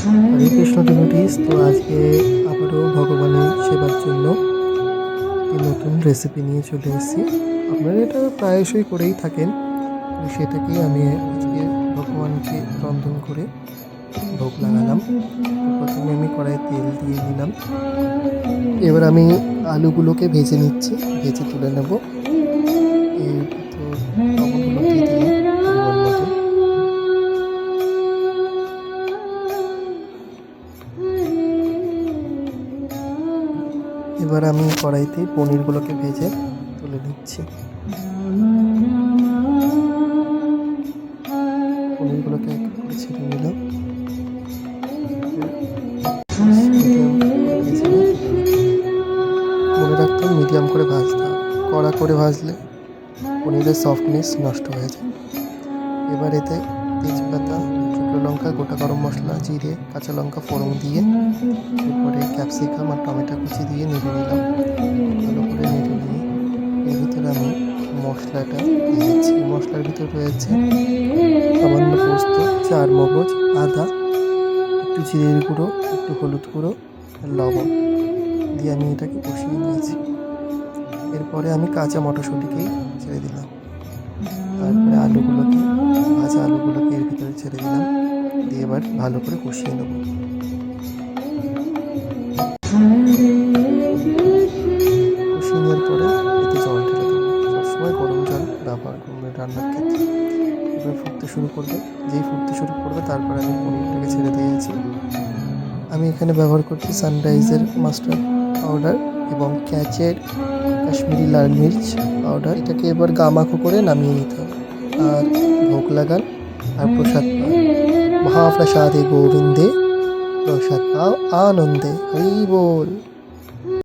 হরে Krishna devotees. তো আজকে আবারও ভগবানের সেবার জন্য একটি নতুন রেসিপি নিয়ে চলে এসেছি। আপনারা এটা প্রায়শই করেই থাকেন, তো সেটাকেই আমি আজকে ভগবানকে রন্ধন করে ভোগ লাগালাম। তো প্রথমে আমি কড়াইয়ে তেল দিয়ে নিলাম। এবার আমি আলুগুলোকে ভেজে নিচ্ছি, ভেজে তুলে নেব। এর ভিতর লবণ হলুদ দিয়ে দিলাম পরিমাণ মতো। এবার আমি কড়াইতে পনিরগুলোকে ভেজে তুলে নিচ্ছি। পনিরগুলোকে এক এক করে ছেড়ে নিলাম। মনে রাখতাম মিডিয়াম করে ভাজতে হবে, কড়া করে ভাজলে পনিরের সফটনেস নষ্ট হয়ে যায়। এবার এতে তেজপাতা, শুকনো লঙ্কা, গোটা গরম মশলা, জিরে, কাঁচা লঙ্কা ফোড়ন দিয়ে এরপরে ক্যাপসিকাম আর টমেটো কুচি দিয়ে নেড়ে নিলাম। ভালো করে নেড়ে নিয়ে এর ভিতরে আমি মশলাটা দিয়েছি। মশলার ভিতর রয়েছে সামান্য পোস্ত, চার মগজ, আদা, একটু জিরের গুঁড়ো, একটু হলুদ গুঁড়ো আর লবণ দিয়ে আমি এটাকে কষিয়ে নিয়েছি। এরপরে আমি কাঁচা মটরশুঁটিকেই ছেড়ে দিলাম। তারপরে ভাজা আলুগুলোকে এর ভিতরে ছেড়ে দিলাম, দিয়ে এবার ভালো করে কষিয়ে নেব। কষিয়ে নেওয়ার পরে এতে জল ঢেলে দেবো। সবসময় গরম জল ব্যবহার করবে রান্নার ক্ষেত্রে। এবার ফুটতে শুরু করবে, যেই ফুটতে শুরু করবে তারপরে আমি পনিরটাকে ছেড়ে দিয়েছি। আমি এখানে ব্যবহার করছি সানরাইজের মাস্টার্ড পাউডার এবং ক্যাচের কাশ্মীরি লাল মির্চ পাউডার। এটাকে এবার গামাখো করে নামিয়ে নিতে হবে আর ভোগ লাগান আর প্রসাদ পান। মহাপ্রসাদে গোবিন্দে প্রসাদ পাও আনন্দে, হরি বল।